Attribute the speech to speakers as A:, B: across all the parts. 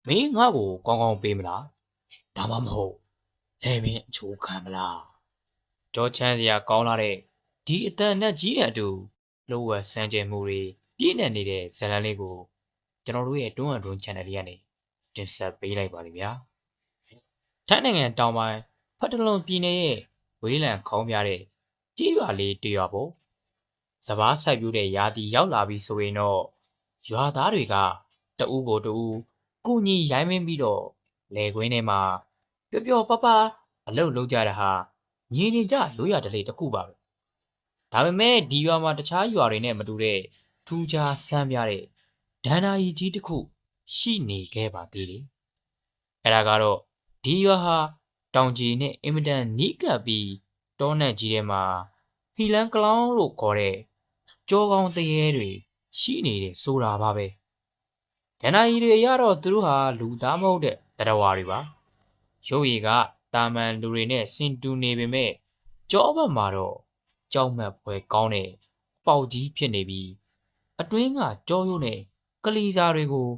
A: မင်းငါ့ကိုကောင်းကောင်းပေးမလားဒါမှမဟုတ်လဲမင်းအချိုးခံမလားကြောချမ်းစရာကောင်းလာတဲ့ဒီအတန်နဲ့ကြီးတဲ့အတူလောဝဆန်းကျင်မှုတွေပြည့်နေနေတဲ့ဇာတ်လမ်းလေးကိုကျွန်တော်တို့ရဲ့တွန်းအတွန်း channel လေးကနေတင်ဆက်ပေးလိုက်ပါလိမ့်ဗျာထိုင်းနိုင်ငံတောင်ပိုင်းဖတ်တလွန်ပြည်နယ်ရဲ့ဝေးလံခေါင်းပြတဲ့ကြေးရွာလေးတရွာပေါ့စပားစိုက်ပြူးတဲ့ရာသီရောက်လာပြီဆိုရင်တော့ရွာသားတွေကတအူးကိုတအူးကုညီရိုင်းမင်းပြီးတော့လေကွင်းထဲမှာပျော်ပျော်ပါပါအလုပ်လုပ်ကြတာဟာညီနေကြရိုးရာဓလေ့တစ်ခုပါပဲဒါပေမဲ့ဒီရွာမှာတခြားရွာတွေနဲ့မတူတဲ့ထူးခြားဆန်းပြတဲ့ဒဏ္ဍာရီကြီးတစ်ခုရှိနေခဲ့ပါသေးတယ်အဲ့ဒါကတော့ဒီရွာဟာတောင်ကြီးနဲ့အင်မတန်နီးကပ်ပြီးတောနက်ကြီးထဲမှာဖီလန်ကလောင်းလို့ခေါ်တဲ့ကြောကောင်းတရေတွေရှိနေတယ်ဆိုတာပါပဲဒဏ္ဍာရီတွေရတော့သူတို့ဟာလူသားမဟုတ်တဲ့တရားဝါတွေပါရုပ်ရည်ကတာမန်လူတွေနဲ့စင်တူနေပေမဲ့ကြောဘက်မှာတော့ကြောက်မက်ဖွယ်ကောင်းတဲ့ပေါက်ကြီးဖြစ်နေပြီးအတွင်းကကြောရိုးနဲ့ကလီစာတွေကို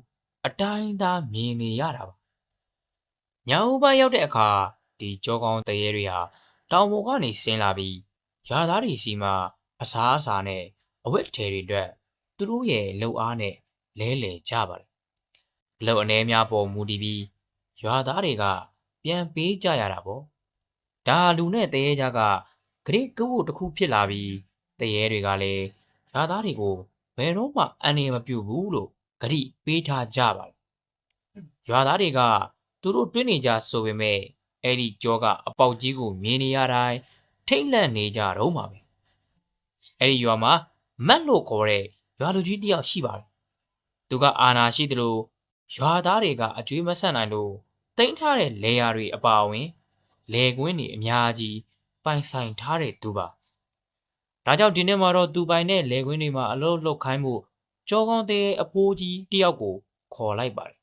A: အတိုင်းသားမြင်နေရတာပါညဦးပိုင်းရောက်တဲ့အခါဒီကြောကောင်းတရေတွေဟာတောင်ပေါ်ကနေဆင်းလာပြီးရွာသားတွေစီမှာအစားအစာနဲ့အဝတ်အထည်တွေအတွက်သူတို့ရဲ့လှုပ်အားနဲ့လဲလှယ်ကြပါတယ်အလုပ်အနေများပေါ်မူတည်ပြီးရွာသားတွေကပြန်ပေးကြရတာပေါ့ဒါလူနဲ့တရေကြကဂရိကဝတ်တစ်ခုဖြစ်လာပြီးတရေတွေကလည်းရွာသားတွေကိုဘယ်တော့မှအန္တရာယ်မပြုဘူးလို့ဂရိပေးထားကြပါတယ်ရွာသားတွေကသူတို့တွင်းနေကြဆိုပေမဲ့အဲ့ဒီကြောကအပေါက်ကြီးကိုမြင်နေရတိုင်းထိတ်လန့်နေကြတော့မှာပဲအဲ့ဒီရွာမှာမတ်လို့ခေါ်တဲ့ရွာလူကြီးတယောက်ရှိပါတယ်သူကအာနာရှိတယ်လို့ရွာသားတွေကအကျွေးမဆက်နိုင်လို့တိမ့်ထားတဲ့လေယာတွေအပါအဝင်လေကွင်းတွေအများကြီးပိုင်ဆိုင်ထားတဲ့သူပါဒါကြောင့်ဒီနေ့မှာတော့သူပိုင်တဲ့လေကွင်းတွေမှာအလုပ်လုပ်ခိုင်းမှုကြောကောင်းတဲ့အဖိုးကြီးတယောက်ကိုခေါ်လိုက်ပါတယ်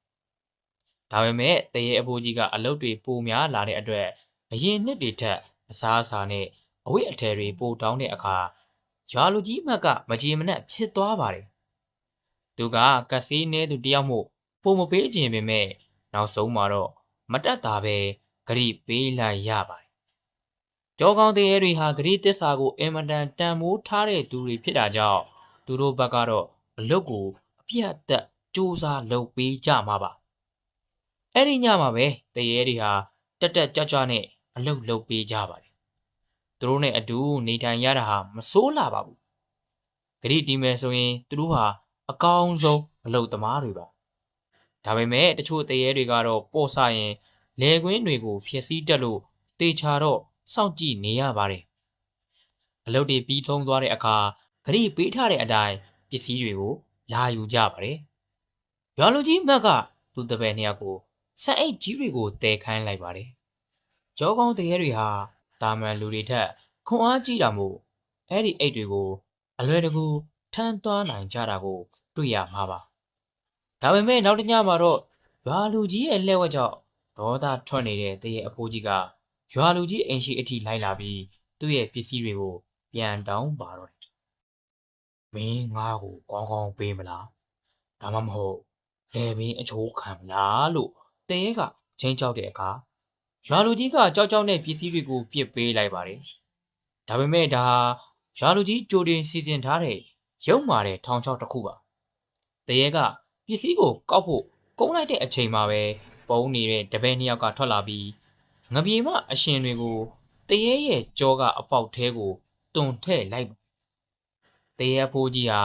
A: ဒါပေမဲ့တရေအဖိုးကြီးကအလုပ်တွေပိုများလာတဲ့အတွက်အရင်နှစ်တွေထက်အစားအစာနဲ့အဝတ်အထည်တွေပိုတောင်းတဲ့အခါရွာလူကြီးမက်ကမကြေမနက်ဖြစ်သွားပါတယ်သူကကက်စီနဲသူတယောက်မို့ပုံမပေးခြင်းပေမဲ့နောက်ဆုံးမှာတော့မတက်တာပဲဂရိပေးလိုက်ရပါတယ်ကြောကောင်းတရေတွေဟာဂရိတစ္ဆာကိုအင်မတန်တန်မိုးထားတဲ့သူတွေဖြစ်တာကြောင့်သူတို့ဘက်ကတော့အလုပ်ကိုအပြတ်အသက်စူးစမ်းလုပ်ပေးကြမှာပါအဲ့ဒီညမှာပဲတရေတွေဟာတက်တက်ကြွကြွနဲ့အလုပ်လုပ်ပေးကြပါတယ်သူတို့နဲ့အတူနေထိုင်ရတာဟာမဆိုးလာပါဘူးဂရိတီမယ်ဆိုရင်သူတို့ဟာအကောင်းဆုံးအလုပ်သမားတွေပါဒါပေမဲ့တချို့တရေတွေကတော့ပေါ့ဆရင်လေကွင်းတွေကိုဖျက်ဆီးတက်လို့တေချာတော့စောင့်ကြည့်နေရပါတယ်အလုပ်တွေပြီးဆုံးသွားတဲ့အခါဂရိပေးထားတဲ့အတိုင်းပစ္စည်းတွေကိုလာယူကြပါတယ်ရွာလူကြီးမက်ကသူတပည့်နှစ်ယောက်ကိုဆက်အိတ်ကြီးတွေကိုတဲခိုင်းလိုက်ပါတယ်ကြောကောင်းတရေတွေဟာတာမန်လူတွေထက်ခွန်အားကြီးတာမို့အဲ့ဒီအိတ်တွေကိုအလွယ်တကူထမ်းသွားနိုင်ကြတာကိုတွေ့ရမှာပါဒါပေမဲ့နောက်တစ်ညမှာတော့ရွာလူကြီးရဲ့လှည့်ဝက်ကြောင့်ဒေါသထွက်နေတဲ့တရေအဖိုးကြီးကရွာလူကြီးအိမ်ရှိအထိလိုက်လာပြီးသူ့ရဲ့ပစ္စည်းတွေကိုပြန်တောင်းပါတော့တယ်မင်းငါ့ကိုကောင်းကောင်းပေးမလားဒါမှမဟုတ်လဲမင်းအချိုးခံမလားလို့တရေကချင်းချောက်တဲ့အခါရွာလူကြီးကကြောက်ကြောက်နဲ့ပစ္စည်းတွေကိုပြစ်ပေးလိုက်ပါတယ်ဒါပေမဲ့ဒါရွာလူကြီးကြိုတင်စီစဉ်ထားတဲ့ရုံမာတဲ့ထောင်ချောက်တစ်ခုပါတရေကပစ္စည်းကိုကောက်ဖို့ကုန်းလိုက်တဲ့အချိန်မှာပဲပုံနေတဲ့တပည့်နှစ်ယောက်ကထွက်လာပြီးငပြေမအရှင်တွေကိုတရေရဲ့ကြောကအပေါက်သေးကိုတွန်ထဲ့လိုက်တရေဖိုးကြီးဟာ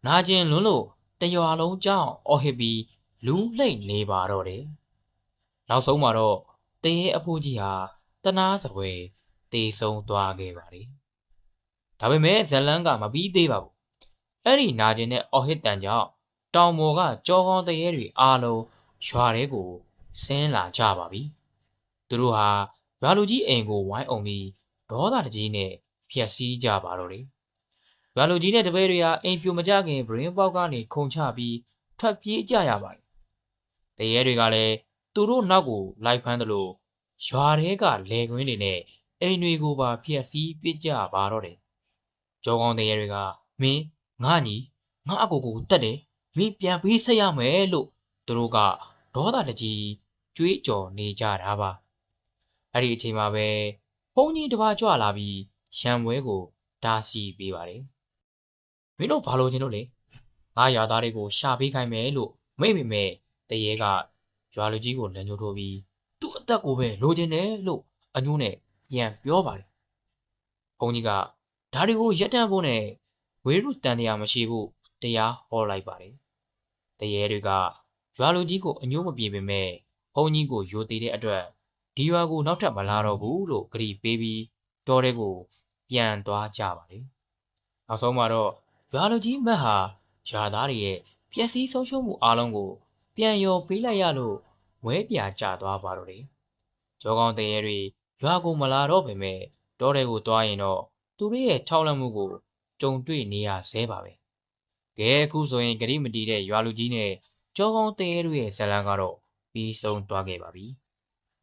A: နာကျင်လွန်းလို့တရွာလုံးကြောင်းအော်ဟစ်ပြီးလူလှိမ့်နေပါတော့တယ်နောက်ဆုံးမှာတော့တရေအဖိုးကြီးဟာတနာစပွဲတေဆုံးသွားခဲ့ပါတယ်ဒါပေမဲ့ဇလန်းကမပြီးသေးပါဘူးအဲ့ဒီနာကျင်တဲ့အော်ဟစ်တန်ကြောင့်တောင်ပေါ်ကကြောကောင်းတရေတွေအားလုံးရွာထဲကိုဆင်းလာကြပါပြီသူတို့ဟာရွာလူကြီးအိမ်ကိုဝိုင်းအောင်ပြီးဒေါသတကြီးနဲ့ဖျက်ဆီးကြပါတော့တယ်ရွာလူကြီးနဲ့တပည့်တွေဟာအိမ်ပြိုမကျခင်ဘရင်ပေါက်ကနေခုန်ချပြီးထွက်ပြေးကြရပါတယ်တရေတွေကလည်းသူတို့နောက်ကိုလိုက်ဖမ်းသလိုရွာထဲကလေကွင်းတွေနဲ့အိမ်တွေကိုပါဖျက်ဆီးပစ်ကြပါတော့တယ်ကြောကောင်းတရေတွေကမင်းငါညီငါအကိုကိုတက်တယ်မင်းပြန်ပေးဆက်ရမယ်လို့သူတို့က ဒေါသတကြီးကြွေးကြော်နေကြတာပါအဲ့ဒီအချိန်မှာပဲဘုန်းကြီးတစ်ပါးကြွလာပြီးရံပွဲကိုတားဆီးပေးပါတယ်မင်းတို့ဘာလို့ချင်းတို့လဲငါရွာသားတွေကိုရှာပေးခိုင်းမယ်လို့မိတ်မိမဲ့တရေကရွာလူကြီးကိုလက်ညှိုးထိုးပြီးသူ့အသက်ကိုပဲလိုချင်တယ်လို့အညိုးနဲ့ပြန်ပြောပါတယ်ဘုန်းကြီးကဒါတွေကိုရက်တန့်ဖို့နဲ့ဝေရုတန်တရားမရှိဖို့တရားဟောလိုက်ပါတယ်တရေတွေကရွာလူကြီးကိုအညိုးမပြေပေမဲ့ဘုန်းကြီးကိုယိုသေးတဲ့အတွက်ဒီရွာကိုနောက်ထပ်မလာတော့ဘူးလို့ကြည်ပေးပြီးတောထဲကိုပြန်သွားကြပါတယ်နောက်ဆုံးမှာတော့ရွာလူကြီးမက်ဟာရွာသားတွေရဲ့ပျက်စီးဆုံးရှုံးမှုအလုံးကိုပြန်ရောပေးလိုက်ရလို့ဝဲပြာကျသွားပါတော့တယ်ကြောကောင်းတရေတွေရွာကိုမလာတော့ပေမဲ့တောထဲကိုသွားရင်တော့သူတို့ရဲ့ခြောက်လန့်မှုကိုကြုံတွေ့နေရဆဲပါပဲကဲအခုဆိုရင်ဂရိမတီတဲ့ရွာလူကြီးနဲ့ကြောကောင်းတရေတို့ရဲ့ဇလံကတော့ပြီးဆုံးသွားခဲ့ပါပြီ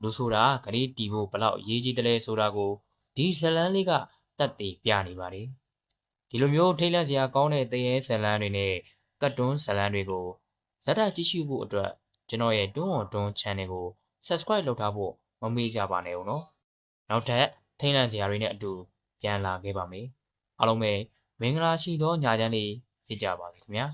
A: လူဆိုတာဂရိတီဖို့ဘလောက်ရေးကြီးတယ်လဲဆိုတာကိုဒီဇလံလေးကတက်တည်ပြနေပါတယ်ဒီလိုမျိုးထိတ်လန့်စရာကောင်းတဲ့တရေဇလံတွေနဲ့ကတ်တွန်းဇလံတွေကိုဇာတ်ကြည့်ရှုဖို့အတွက်ကျွန်တော်ရဲ့တွန်းတွန်း channel ကို subscribe လုပ်ထားဖို့မမေ့ကြပါနဲ့ဦးနော်နောက်ထပ်ထိတ်လန့်စရာတွေနဲ့အတူပြန်လာခဲ့ပါမယ်အားလုံးပဲမင်္ဂလာရှိသောညချမ်းလေးဖြစ်ကြပါစေခင်ဗျာ